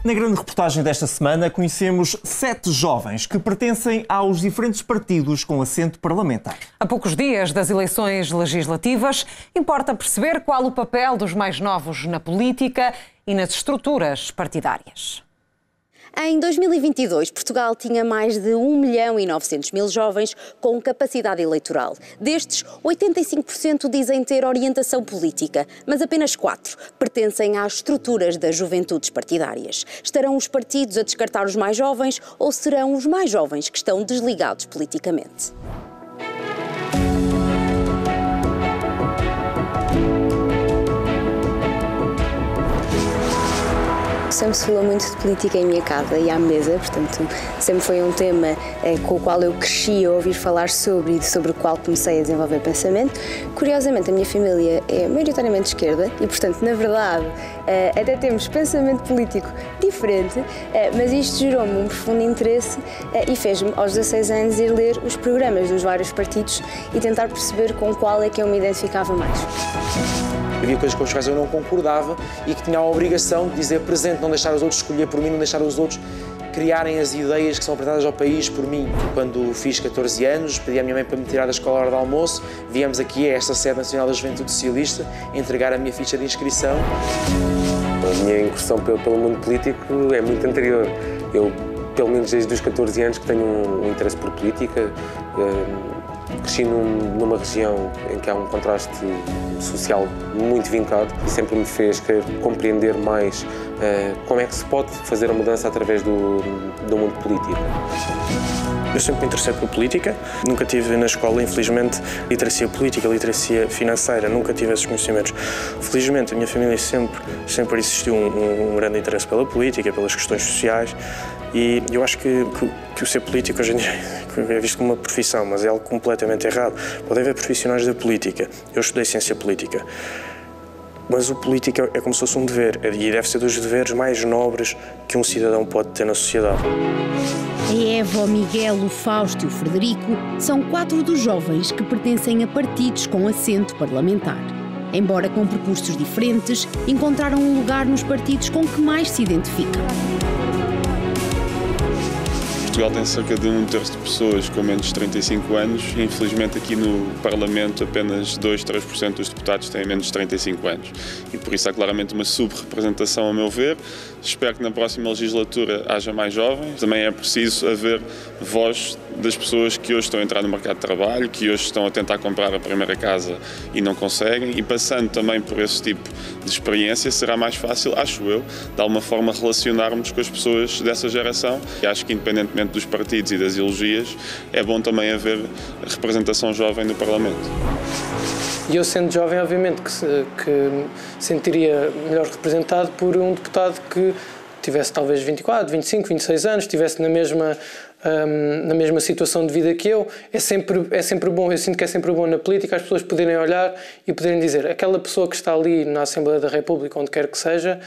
Na grande reportagem desta semana, conhecemos 7 jovens que pertencem aos diferentes partidos com assento parlamentar. A poucos dias das eleições legislativas, importa perceber qual o papel dos mais novos na política e nas estruturas partidárias. Em 2022, Portugal tinha mais de 1.900.000 jovens com capacidade eleitoral. Destes, 85% dizem ter orientação política, mas apenas 4 pertencem às estruturas das juventudes partidárias. Estarão os partidos a descartar os mais jovens ou serão os mais jovens que estão desligados politicamente? Sempre se falou muito de política em minha casa e à mesa, portanto, sempre foi um tema com o qual eu cresci a ouvir falar sobre e sobre o qual comecei a desenvolver pensamento. Curiosamente, a minha família é maioritariamente de esquerda e, portanto, na verdade, até temos pensamento político diferente, mas isto gerou-me um profundo interesse e fez-me, aos 16 anos, ir ler os programas dos vários partidos e tentar perceber com qual é que eu me identificava mais. Havia coisas com as quais eu não concordava e que tinha a obrigação de dizer presente, não deixar os outros escolher por mim, não deixar os outros criarem as ideias que são apresentadas ao país por mim. Quando fiz 14 anos, pedi à minha mãe para me tirar da escola à hora do almoço, viemos aqui a esta sede nacional da Juventude Socialista entregar a minha ficha de inscrição. A minha incursão pelo mundo político é muito anterior. Eu, pelo menos desde os 14 anos, que tenho um interesse por política. Cresci numa região em que há um contraste social muito vincado e sempre me fez querer compreender mais como é que se pode fazer a mudança através do mundo político. Eu sempre me interessei por política, nunca tive na escola, infelizmente, literacia política, literacia financeira, nunca tive esses conhecimentos. Felizmente, a minha família sempre existiu um grande interesse pela política, pelas questões sociais, e eu acho que o ser político hoje em dia é visto como uma profissão, mas é algo completamente errado. Pode haver profissionais da política, eu estudei ciência política, mas o político é como se fosse um dever, e deve ser dos deveres mais nobres que um cidadão pode ter na sociedade. A Eva, o Miguel, o Fausto e o Frederico são 4 dos jovens que pertencem a partidos com assento parlamentar. Embora com percursos diferentes, encontraram um lugar nos partidos com que mais se identificam. Portugal tem cerca de 1/3 de pessoas com menos de 35 anos e, infelizmente, aqui no Parlamento apenas 2-3% dos deputados têm menos de 35 anos. E por isso há claramente uma sub-representação, a meu ver. Espero que na próxima legislatura haja mais jovens. Também é preciso haver voz das pessoas que hoje estão a entrar no mercado de trabalho, que hoje estão a tentar comprar a primeira casa e não conseguem. E passando também por esse tipo de experiência, será mais fácil, acho eu, de alguma forma relacionarmos com as pessoas dessa geração. E acho que, independentemente dos partidos e das ideologias, é bom também haver representação jovem no Parlamento. E eu, sendo jovem, obviamente que sentiria melhor representado por um deputado que tivesse talvez 24, 25, 26 anos, estivesse na mesma situação de vida que eu. É sempre bom, eu sinto que é sempre bom na política as pessoas poderem olhar e poderem dizer aquela pessoa que está ali na Assembleia da República, onde quer que seja,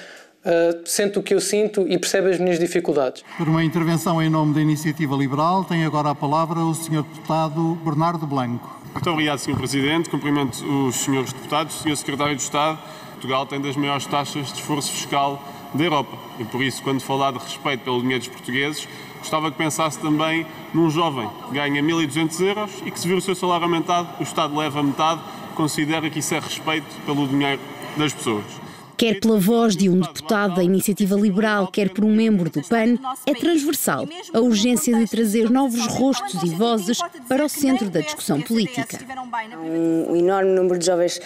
sente o que eu sinto e percebe as minhas dificuldades. Por uma intervenção em nome da Iniciativa Liberal, tem agora a palavra o Sr. Deputado Bernardo Blanco. Muito obrigado, Sr. Presidente. Cumprimento os senhores deputados. Sr. Secretário de Estado, Portugal tem das maiores taxas de esforço fiscal da Europa e, por isso, quando falar de respeito pelo dinheiro dos portugueses, gostava que pensasse também num jovem que ganha 1.200 euros e que, se vir o seu salário aumentado, o Estado leva a metade, considera que isso é respeito pelo dinheiro das pessoas. Quer pela voz de um deputado da Iniciativa Liberal, quer por um membro do PAN, é transversal a urgência de trazer novos rostos e vozes para o centro da discussão política. Um enorme número de jovens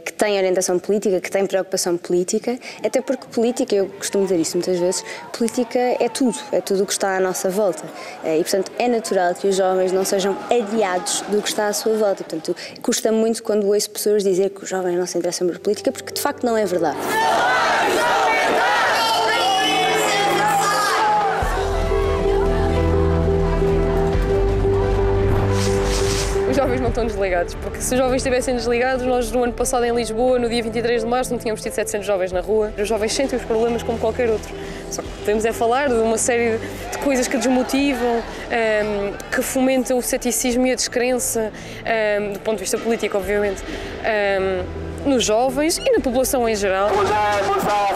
que têm orientação política, que têm preocupação política, até porque política, eu costumo dizer isso muitas vezes, política é tudo o que está à nossa volta. E, portanto, é natural que os jovens não sejam aliados do que está à sua volta. E, portanto, custa muito quando ouço pessoas dizer que os jovens não se interessam por política, porque de facto não é verdade. Os jovens não estão desligados, porque se os jovens estivessem desligados, nós no ano passado em Lisboa, no dia 23 de março, não tínhamos tido 700 jovens na rua. Os jovens sentem os problemas como qualquer outro. Só que podemos falar de uma série de coisas que desmotivam, que fomentam o ceticismo e a descrença, do ponto de vista político, obviamente. nos jovens e na população em geral.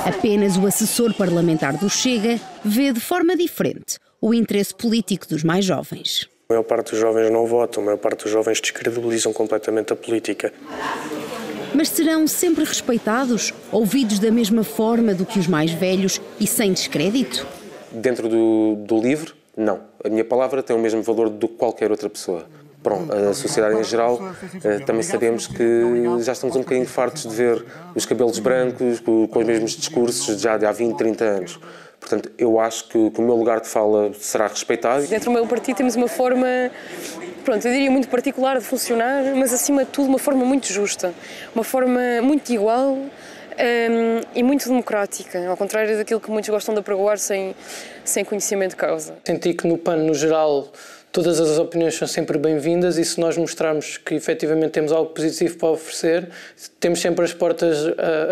Apenas o assessor parlamentar do Chega vê de forma diferente o interesse político dos mais jovens. A maior parte dos jovens não votam, a maior parte dos jovens descredibilizam completamente a política. Mas serão sempre respeitados, ouvidos da mesma forma do que os mais velhos e sem descrédito? Dentro do livro, não. A minha palavra tem o mesmo valor do que qualquer outra pessoa. Pronto, a sociedade em geral, também sabemos que já estamos um bocadinho fartos de ver os cabelos brancos com os mesmos discursos já de há 20, 30 anos. Portanto, eu acho que o meu lugar de fala será respeitado. Dentro do meu partido temos uma forma, pronto, eu diria muito particular de funcionar, mas acima de tudo uma forma muito justa, uma forma muito igual e muito democrática, ao contrário daquilo que muitos gostam de apregoar sem conhecimento de causa. Senti que no PAN, no geral, todas as opiniões são sempre bem-vindas e se nós mostrarmos que efetivamente temos algo positivo para oferecer, temos sempre as portas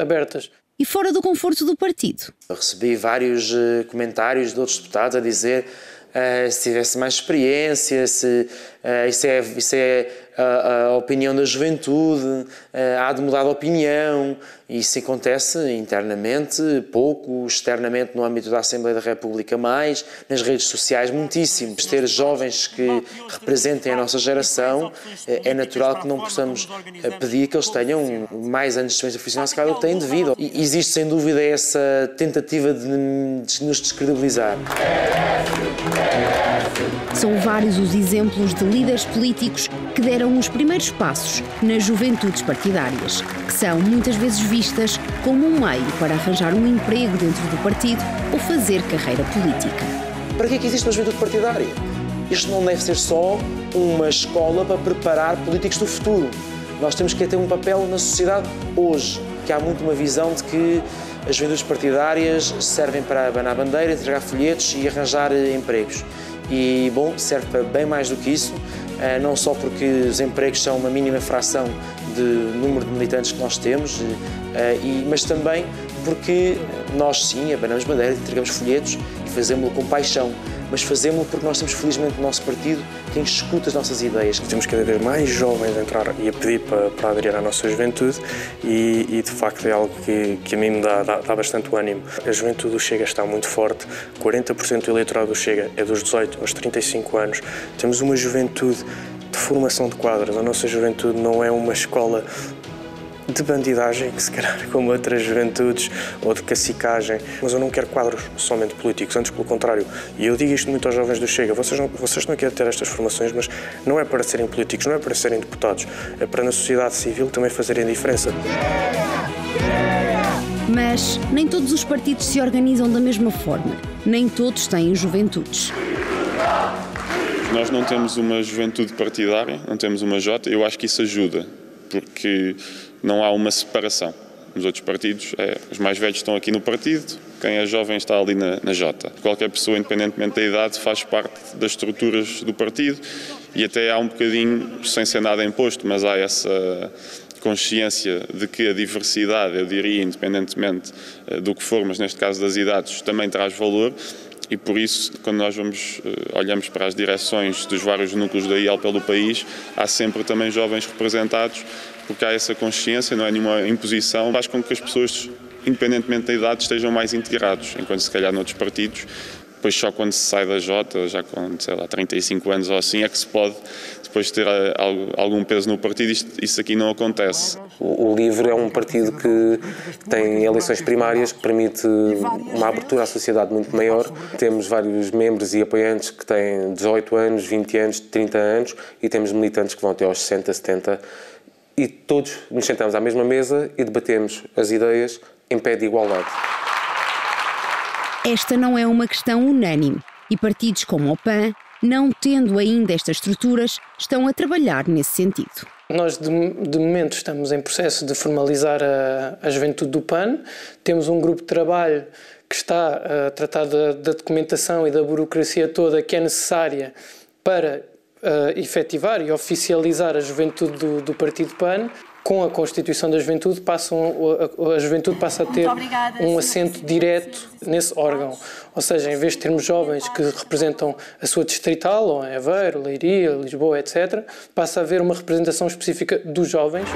abertas. E fora do conforto do partido? Eu recebi vários comentários de outros deputados a dizer se tivesse mais experiência, se isso é a opinião da juventude, há de mudar de opinião. Isso acontece internamente pouco, externamente no âmbito da Assembleia da República mais, nas redes sociais muitíssimo. Ter jovens que representem a nossa geração, é natural que não possamos pedir que eles tenham mais anos de experiência profissional se calhar do que têm devido. E existe sem dúvida essa tentativa de nos descredibilizar. São vários os exemplos de líderes políticos que deram os primeiros passos nas juventudes partidárias, que são muitas vezes vistas como um meio para arranjar um emprego dentro do partido ou fazer carreira política. Para que é que existe uma juventude partidária? Isto não deve ser só uma escola para preparar políticos do futuro. Nós temos que ter um papel na sociedade hoje, que há muito uma visão de que as juventudes partidárias servem para abanar bandeira, entregar folhetos e arranjar empregos. E, bom, serve para bem mais do que isso, não só porque os empregos são uma mínima fração do número de militantes que nós temos, mas também porque nós, sim, abanamos bandeira, entregamos folhetos e fazemos-lo com paixão, mas fazemos-lo porque nós temos, felizmente, no nosso partido quem escuta as nossas ideias. Temos cada vez mais jovens a entrar e a pedir para aderir à nossa juventude e de facto é algo que a mim me dá bastante ânimo. A juventude do Chega está muito forte, 40% do eleitorado do Chega é dos 18 aos 35 anos. Temos uma juventude de formação de quadros, a nossa juventude não é uma escola de bandidagem, que se calhar como outras juventudes, ou de cacicagem, mas eu não quero quadros somente políticos, antes pelo contrário. E eu digo isto muito aos jovens do Chega, vocês não querem ter estas formações, mas não é para serem políticos, não é para serem deputados, é para na sociedade civil também fazerem diferença. Mas nem todos os partidos se organizam da mesma forma, nem todos têm juventudes. Nós não temos uma juventude partidária, não temos uma Jota, eu acho que isso ajuda, porque não há uma separação. Nos outros partidos, os mais velhos estão aqui no partido, quem é jovem está ali na Jota. Qualquer pessoa, independentemente da idade, faz parte das estruturas do partido e até há um bocadinho, sem ser nada imposto, mas há essa consciência de que a diversidade, eu diria, independentemente do que for, mas neste caso das idades, também traz valor. E por isso, quando nós olhamos para as direções dos vários núcleos da IEL pelo país, há sempre também jovens representados, porque há essa consciência, não é nenhuma imposição, faz com que as pessoas, independentemente da idade, estejam mais integrados, enquanto se calhar noutros partidos, depois só quando se sai da Jota, já com, sei lá, 35 anos ou assim, é que se pode depois ter algum peso no partido. Isso aqui não acontece. O LIVRE é um partido que tem eleições primárias, que permite uma abertura à sociedade muito maior. Temos vários membros e apoiantes que têm 18 anos, 20 anos, 30 anos e temos militantes que vão até aos 60, 70 e todos nos sentamos à mesma mesa e debatemos as ideias em pé de igualdade. Esta não é uma questão unânime e partidos como o PAN, não tendo ainda estas estruturas, estão a trabalhar nesse sentido. Nós, de momento, estamos em processo de formalizar a juventude do PAN. Temos um grupo de trabalho que está a tratar da documentação e da burocracia toda que é necessária para efetivar e oficializar a juventude do Partido PAN. Com a Constituição da Juventude, a juventude passa a ter um assento direto nesse órgão. Ou seja, em vez de termos jovens que representam a sua distrital, ou em Aveiro, Leiria, Lisboa, etc., passa a haver uma representação específica dos jovens.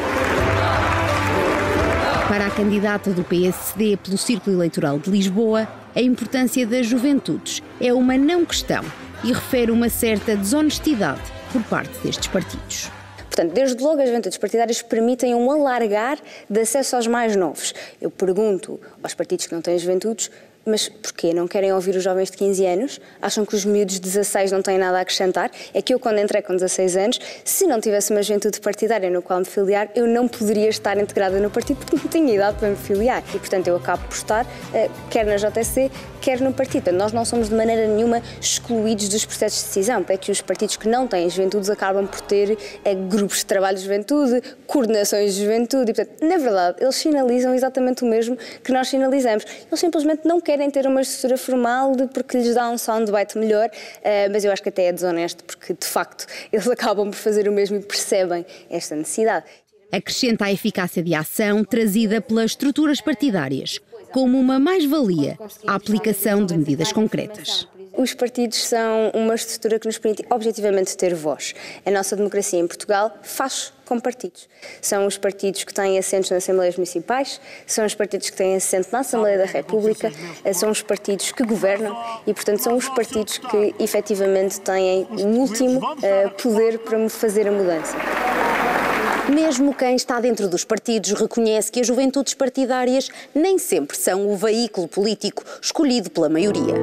Para a candidata do PSD pelo Círculo Eleitoral de Lisboa, a importância das juventudes é uma não questão e refere uma certa desonestidade por parte destes partidos. Portanto, desde logo as juventudes partidárias permitem um alargar de acesso aos mais novos. Eu pergunto aos partidos que não têm juventudes, mas porquê? Não querem ouvir os jovens de 15 anos? Acham que os miúdos de 16 não têm nada a acrescentar? É que eu, quando entrei com 16 anos, se não tivesse uma juventude partidária no qual me filiar, eu não poderia estar integrada no partido porque não tinha idade para me filiar. E, portanto, eu acabo por estar, quer na JSC, quer no partido. Portanto, nós não somos de maneira nenhuma excluídos dos processos de decisão. É que os partidos que não têm juventudes acabam por ter grupos de trabalho de juventude, coordenações de juventude e, portanto, na verdade, eles sinalizam exatamente o mesmo que nós sinalizamos. Eles simplesmente não querem ter uma estrutura formal porque lhes dá um soundbite melhor, mas eu acho que até é desonesto porque, de facto, eles acabam por fazer o mesmo e percebem esta necessidade. Acrescenta a eficácia de ação trazida pelas estruturas partidárias, como uma mais-valia à aplicação de medidas concretas. Os partidos são uma estrutura que nos permite objetivamente ter voz. A nossa democracia em Portugal faz com partidos. São os partidos que têm assentos nas Assembleias Municipais, são os partidos que têm assento na Assembleia da República, são os partidos que governam e, portanto, são os partidos que efetivamente têm o último poder para fazer a mudança. Mesmo quem está dentro dos partidos reconhece que as juventudes partidárias nem sempre são o veículo político escolhido pela maioria.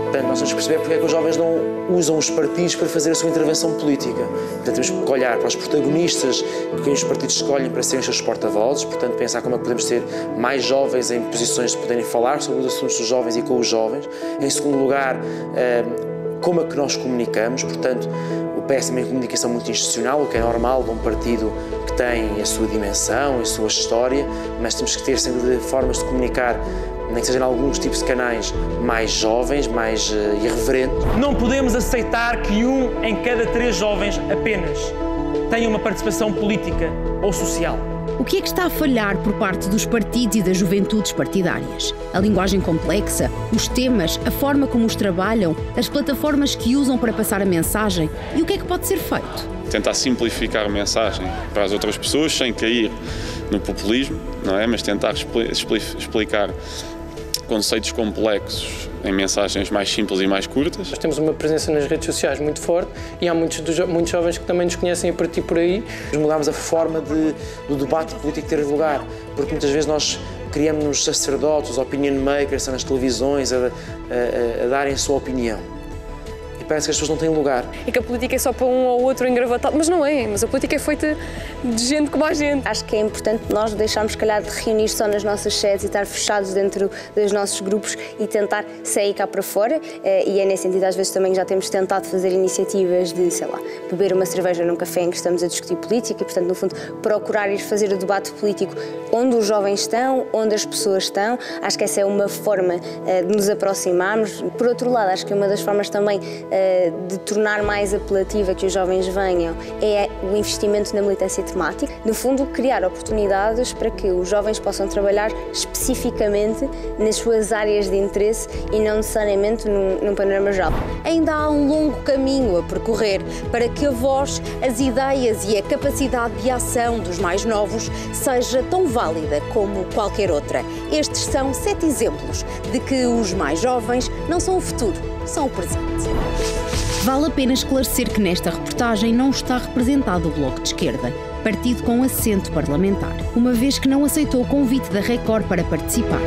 Portanto, nós temos que perceber porque é que os jovens não usam os partidos para fazer a sua intervenção política. Portanto, temos que olhar para os protagonistas que os partidos escolhem para serem os seus porta-vozes, portanto, pensar como é que podemos ter mais jovens em posições de poderem falar sobre os assuntos dos jovens e com os jovens. Em segundo lugar, como é que nós comunicamos, portanto, o PS tem uma comunicação muito institucional, o que é normal de um partido que tem a sua dimensão, a sua história, mas temos que ter sempre formas de comunicar, nem que sejam alguns tipos de canais mais jovens, mais irreverentes. Não podemos aceitar que 1 em cada 3 jovens apenas tenha uma participação política ou social. O que é que está a falhar por parte dos partidos e das juventudes partidárias? A linguagem complexa, os temas, a forma como os trabalham, as plataformas que usam para passar a mensagem e o que é que pode ser feito? Tentar simplificar a mensagem para as outras pessoas sem cair no populismo, não é? Mas tentar explicar conceitos complexos em mensagens mais simples e mais curtas. Nós temos uma presença nas redes sociais muito forte e há muitos jovens que também nos conhecem a partir por aí. Mudámos a forma do debate político ter lugar, porque muitas vezes nós criamos-nos sacerdotes, opinion makers nas televisões a darem a sua opinião. Parece que as pessoas não têm lugar. E que a política é só para um ou outro engravatado, mas não é, mas a política é feita de gente como a gente. Acho que é importante nós deixarmos, se calhar, de reunir só nas nossas sedes e estar fechados dentro dos nossos grupos e tentar sair cá para fora, e é nesse sentido, às vezes também já temos tentado fazer iniciativas de, sei lá, beber uma cerveja num café em que estamos a discutir política e, portanto, no fundo, procurar ir fazer o debate político onde os jovens estão, onde as pessoas estão. Acho que essa é uma forma de nos aproximarmos. Por outro lado, acho que uma das formas também de tornar mais apelativa que os jovens venham é o investimento na militância temática. No fundo, criar oportunidades para que os jovens possam trabalhar especificamente nas suas áreas de interesse e não necessariamente num panorama geral. Ainda há um longo caminho a percorrer para que a voz, as ideias e a capacidade de ação dos mais novos seja tão válida como qualquer outra. Estes são 7 exemplos de que os mais jovens não são o futuro, são o presente. Vale a pena esclarecer que nesta reportagem não está representado o Bloco de Esquerda, partido com assento parlamentar, uma vez que não aceitou o convite da Record para participar.